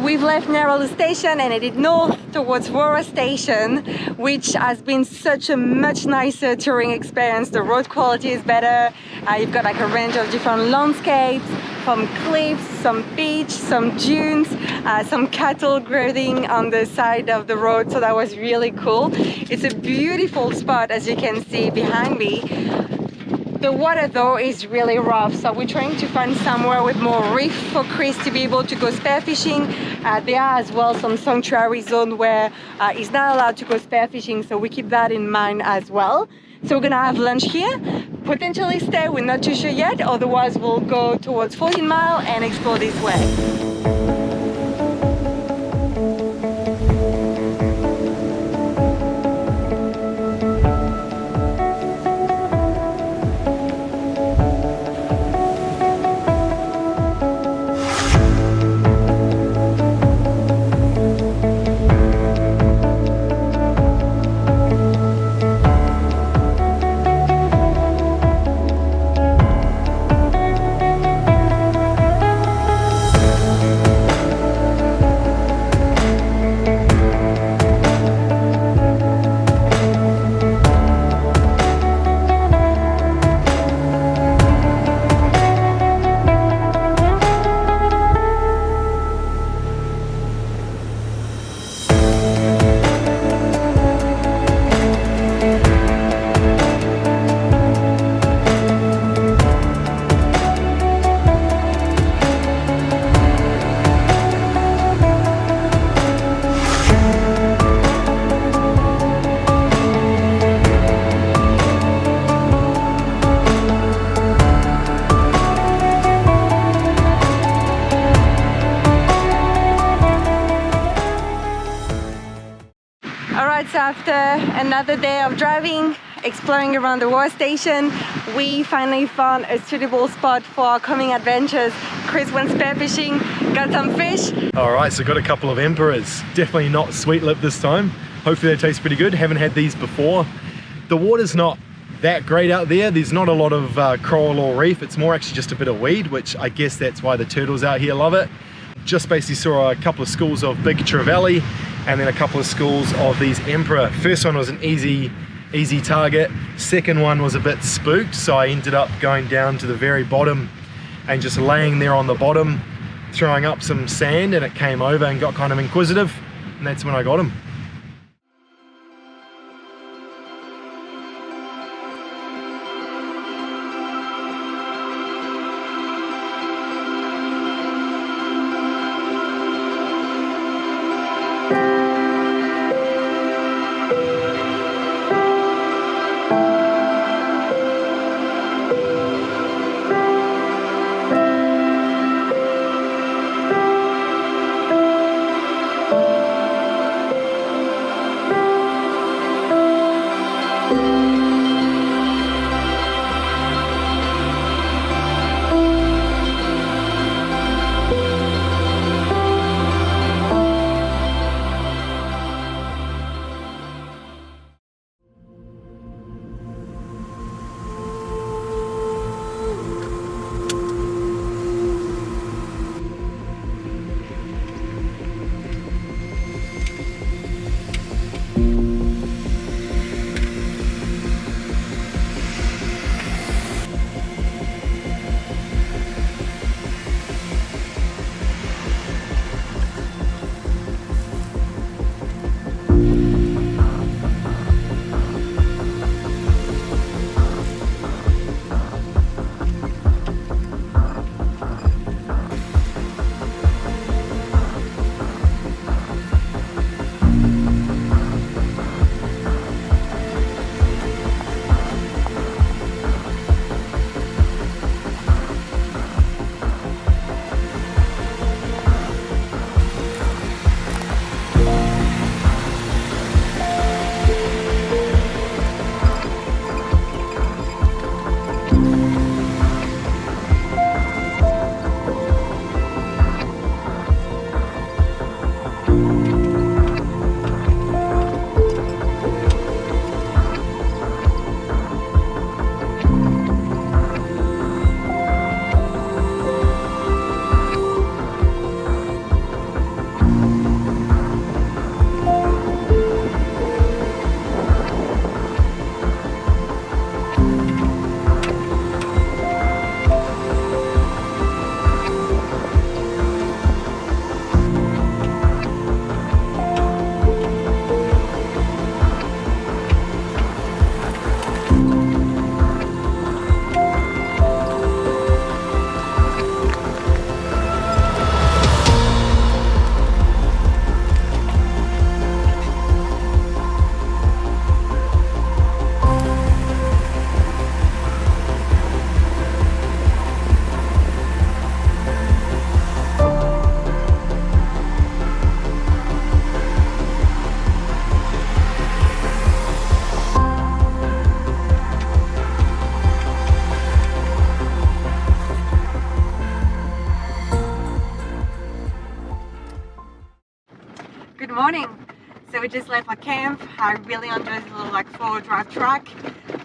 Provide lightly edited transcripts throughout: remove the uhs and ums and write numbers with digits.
we've left Ningaloo station and headed north towards Warroora station, which has been such a much nicer touring experience. The road quality is better. You've got like a range of different landscapes, from cliffs, some beach, some dunes, some cattle grazing on the side of the road, so that was really cool. It's a beautiful spot, as you can see behind me. The water though is really rough, so we're trying to find somewhere with more reef for Chris to be able to go spearfishing. There are as well some sanctuary zone where he's not allowed to go spearfishing, so we keep that in mind as well. So we're gonna have lunch here, potentially stay, we're not too sure yet, otherwise we'll go towards 14 Mile and explore this way. So after another day of driving, exploring around the Warroora station, we finally found a suitable spot for our coming adventures. Chris went spearfishing, got some fish. Alright, so got a couple of emperors. Definitely not sweet lip this time. Hopefully they taste pretty good. Haven't had these before. The water's not that great out there. There's not a lot of coral or reef. It's more actually just a bit of weed, which I guess that's why the turtles out here love it. Just basically saw a couple of schools of big trevally and then a couple of schools of these emperor. First one was an easy target. Second one was a bit spooked, so I ended up going down to the very bottom and just laying there on the bottom, throwing up some sand, and it came over and got kind of inquisitive, and that's when I got him. So we just left our camp. I really enjoy this little like 4-wheel drive truck.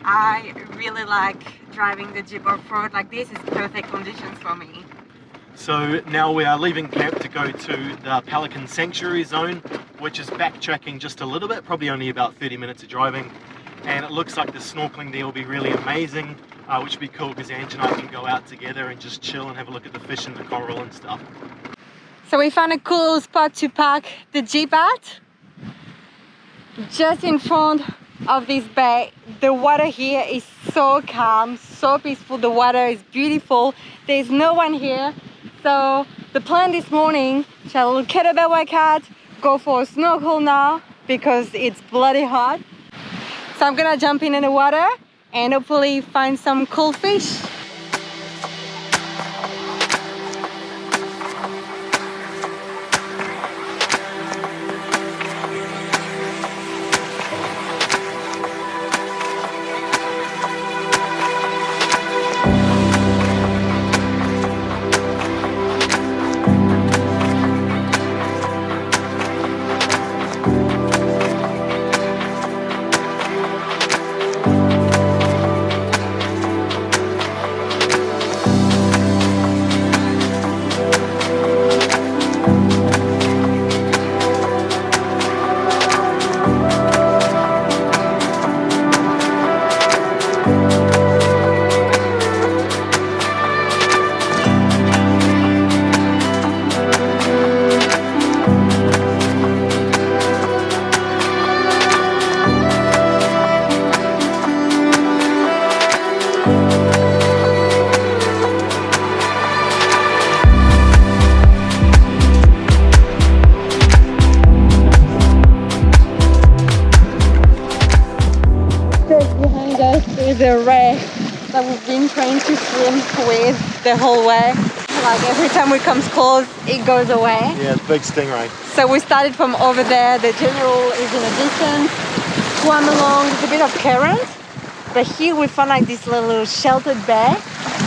I really like driving the Jeep off-road like this. It's perfect conditions for me. So now we are leaving camp to go to the Pelican Sanctuary Zone, which is backtracking just a little bit, probably only about 30 minutes of driving. And it looks like the snorkeling there will be really amazing, which would be cool because Ange and I can go out together and just chill and have a look at the fish and the coral and stuff. So we found a cool spot to park the Jeep at, just in front of this bay. The water here is so calm, so peaceful. The water is beautiful. There's no one here. So the plan this morning, shall a little kettlebell workout, go for a snorkel now because it's bloody hot. So I'm gonna jump in the water and hopefully find some cool fish. The ray that we've been trained to swim with the whole way. Like every time we come close, it goes away. Yeah, it's a big stingray. So we started from over there. The general is in a distance. Swam along. There's a bit of current, but here we found like this little sheltered bay.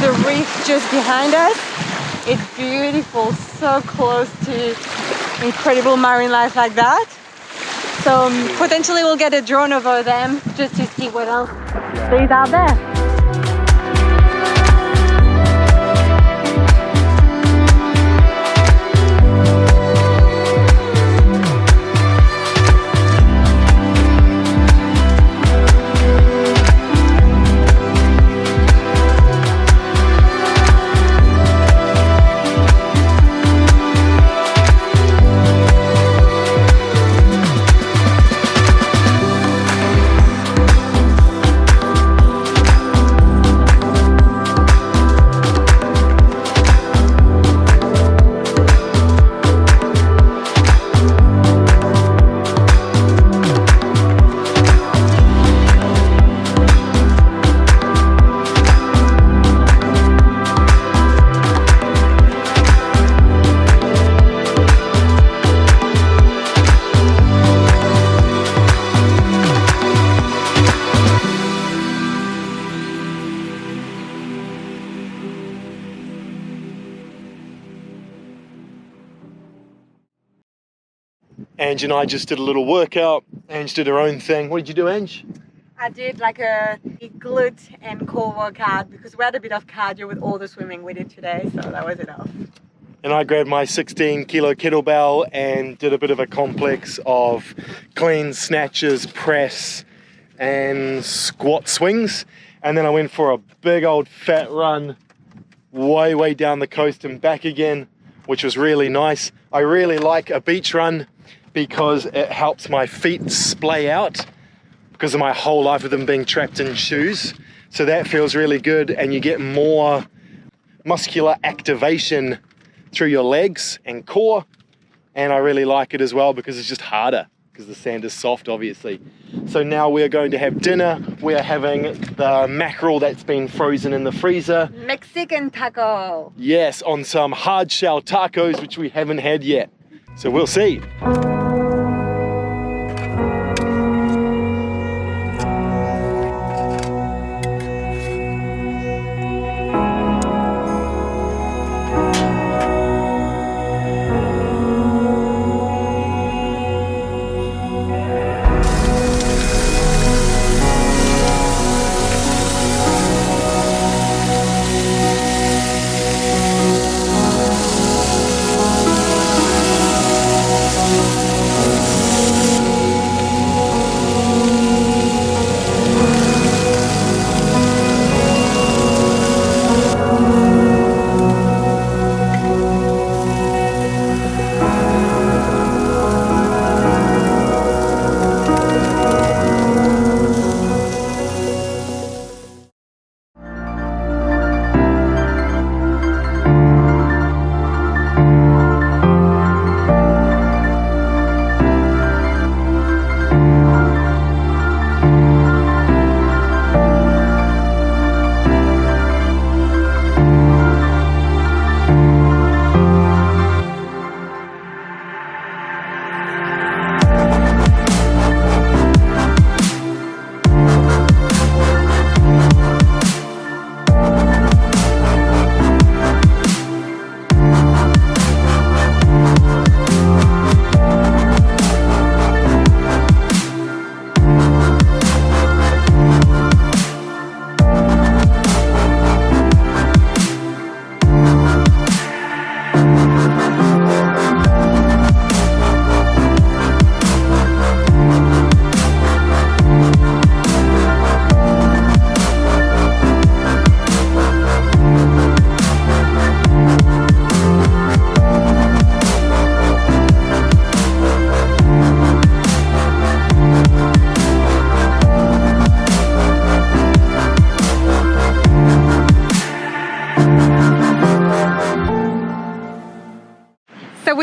The reef just behind us. It's beautiful, so close to incredible marine life like that. So potentially we'll get a drone over them just to see what else is out there. Ange and I just did a little workout. Ange did her own thing. What did you do, Ange? I did like a glute and core workout because we had a bit of cardio with all the swimming we did today, so that was enough. And I grabbed my 16-kilo kettlebell and did a bit of a complex of clean, snatches, press, and squat swings. And then I went for a big old fat run way down the coast and back again, which was really nice. I really like a beach run because it helps my feet splay out because of my whole life of them being trapped in shoes. So that feels really good, and you get more muscular activation through your legs and core. And I really like it as well because it's just harder because the sand is soft, obviously. So now we're going to have dinner. We're having the mackerel that's been frozen in the freezer. Mexican taco. Yes, on some hard shell tacos, which we haven't had yet. So we'll see.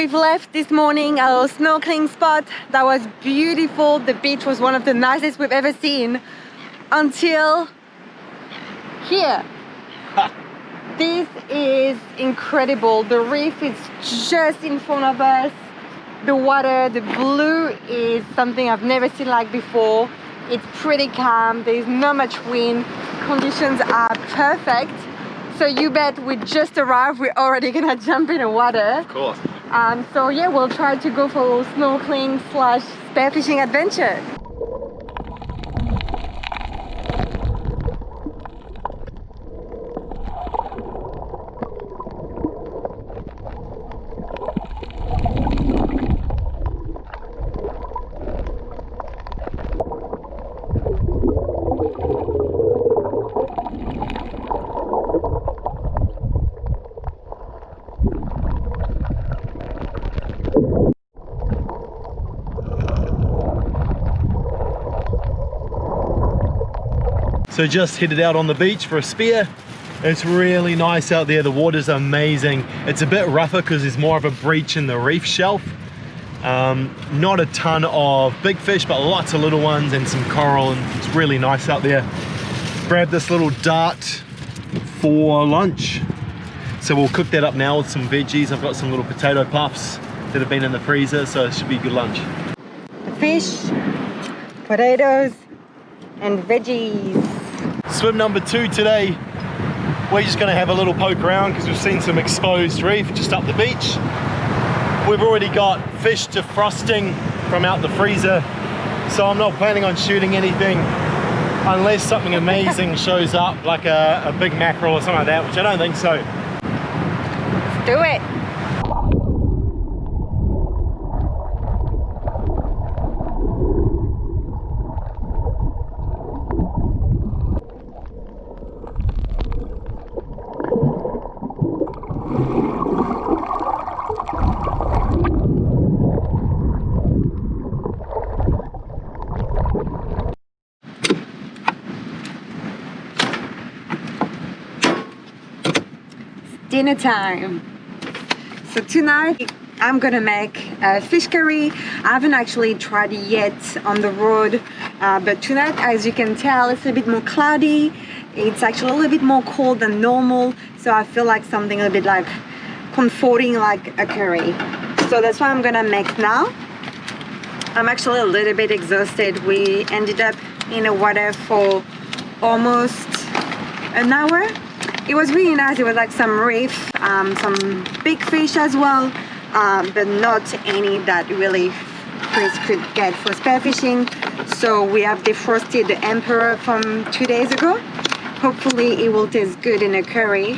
we've left this morning a little snorkeling spot that was beautiful. The beach was one of the nicest we've ever seen until here. This is incredible. The reef is just in front of us. The water, the blue, is something I've never seen like before. It's pretty calm, there's not much wind, conditions are perfect. So you bet we just arrived, we're already gonna jump in the water. Of course. So yeah, we'll try to go for a little snorkeling slash spearfishing adventure. So just headed out on the beach for a spear. It's really nice out there. The water's amazing. It's a bit rougher because there's more of a breach in the reef shelf. Not a ton of big fish, but lots of little ones and some coral, and it's really nice out there. Grabbed this little dart for lunch. So we'll cook that up now with some veggies. I've got some little potato puffs that have been in the freezer, so it should be good lunch. Fish, potatoes, and veggies. Swim number 2 today. We're just gonna have a little poke around because we've seen some exposed reef just up the beach. We've already got fish defrosting from out the freezer, so I'm not planning on shooting anything unless something amazing shows up, like a big mackerel or something like that, which I don't think so. Let's do it. Dinner time. So tonight I'm gonna make a fish curry. I haven't actually tried it yet on the road, but tonight, as you can tell, it's a bit more cloudy. It's actually a little bit more cold than normal, so I feel like something a bit like comforting, like a curry. So that's what I'm gonna make now. I'm actually a little bit exhausted. We ended up in the water for almost an hour. It was really nice. It was like some reef, some big fish as well, but not any that really Chris could get for spearfishing. So we have defrosted the emperor from 2 days ago. Hopefully it will taste good in a curry.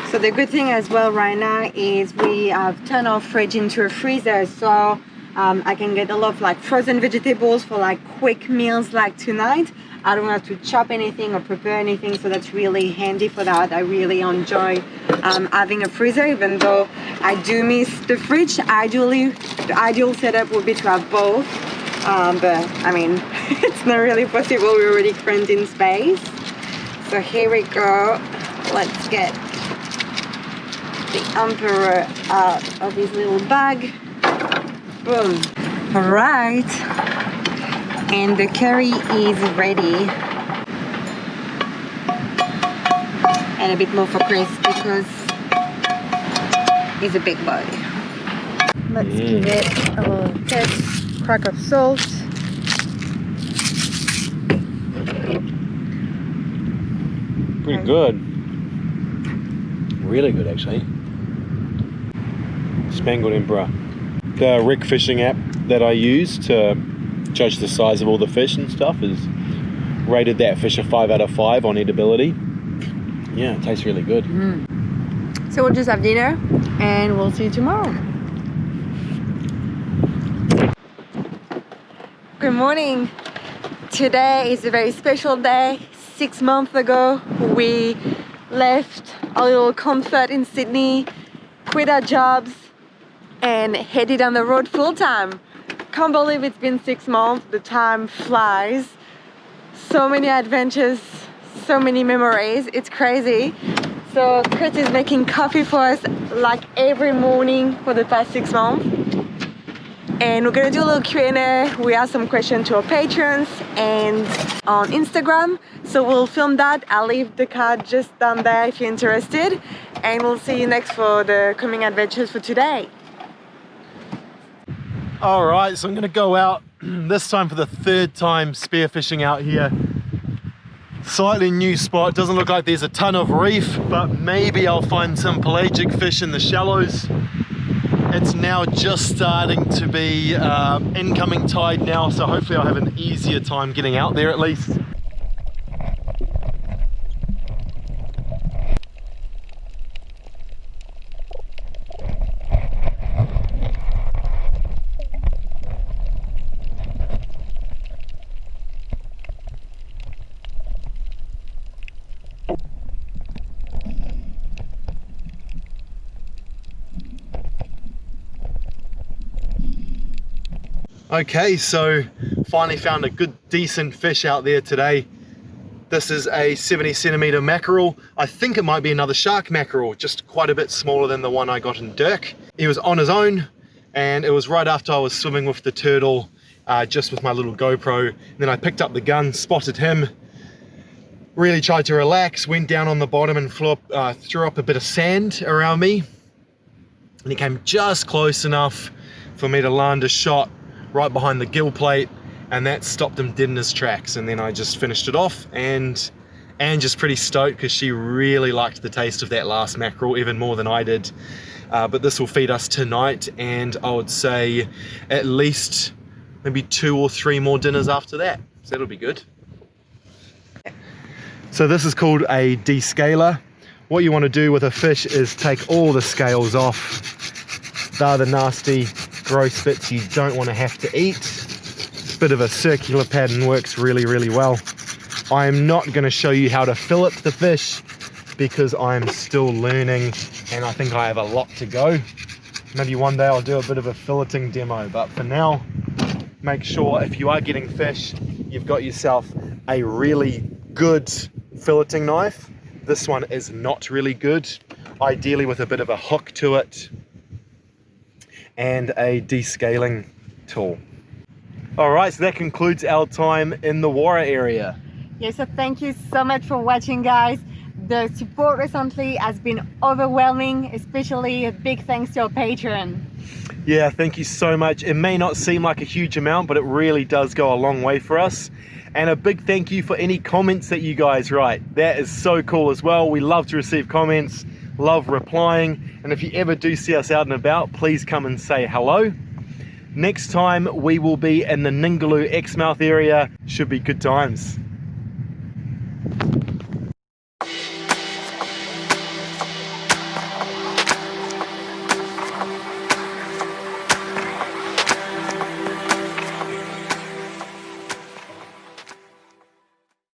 So the good thing as well right now is we have turned our fridge into a freezer, so I can get a lot of like frozen vegetables for like quick meals like tonight. I don't have to chop anything or prepare anything, so that's really handy for that. I really enjoy having a freezer, even though I do miss the fridge. Ideally, the ideal setup would be to have both, but I mean, it's not really possible. We're already cramped in space. So here we go. Let's get the emperor out of his little bag. Boom. All right. And the curry is ready. And a bit more for Chris because he's a big boy. Let's give it a little test. Crack of salt. Pretty good. Really good, actually. Spangled Emperor. The Rick fishing app that I use to judge the size of all the fish and stuff is rated that fish a 5 out of 5 on eatability. Yeah, it tastes really good. So we'll just have dinner and we'll see you tomorrow. Good morning. Today is a very special day. 6 months ago we left our little comfort in Sydney, quit our jobs and headed on the road full time. Can't believe it's been 6 months. The time flies. So many adventures, so many memories. It's crazy. So Chris is making coffee for us like every morning for the past 6 months. And we're gonna do a little Q&A. We asked some questions to our patrons and on Instagram. So we'll film that. I'll leave the card just down there if you're interested. And we'll see you next for the coming adventures for today. All right, so I'm gonna go out this time for the 3rd time spearfishing out here. Slightly new spot. Doesn't look like there's a ton of reef, but maybe I'll find some pelagic fish in the shallows. It's now just starting to be incoming tide now, so hopefully I'll have an easier time getting out there at least. Okay, so finally found a good decent fish out there today. This is a 70 centimeter mackerel. I think it might be another shark mackerel, just quite a bit smaller than the one I got in Dirk. He was on his own, and it was right after I was swimming with the turtle, just with my little GoPro. And then I picked up the gun, spotted him, really tried to relax, went down on the bottom and threw up a bit of sand around me. And he came just close enough for me to land a shot right behind the gill plate, and that stopped him dead in his tracks. And then I just finished it off, and Ange is pretty stoked because she really liked the taste of that last mackerel even more than I did. But this will feed us tonight, and I would say at least maybe 2 or 3 more dinners after that, so that'll be good. So this is called a descaler. What you want to do with a fish is take all the scales off. They're the nasty, gross bits you don't want to have to eat. Bit of a circular pattern works really, really well. I am not going to show you how to fillet the fish because I'm still learning, and I think I have a lot to go. Maybe one day I'll do a bit of a filleting demo, but for now, make sure if you are getting fish, you've got yourself a really good filleting knife. This one is not really good, ideally with a bit of a hook to it, and a descaling tool. Alright, so that concludes our time in the Warroora area. Yeah, so thank you so much for watching, guys. The support recently has been overwhelming, especially a big thanks to our Patreon. Yeah, thank you so much. It may not seem like a huge amount, but it really does go a long way for us. And a big thank you for any comments that you guys write. That is so cool as well. We love to receive comments, love replying, and if you ever do see us out and about, please come and say hello. Next time we will be in the Ningaloo, Exmouth area. Should be good times.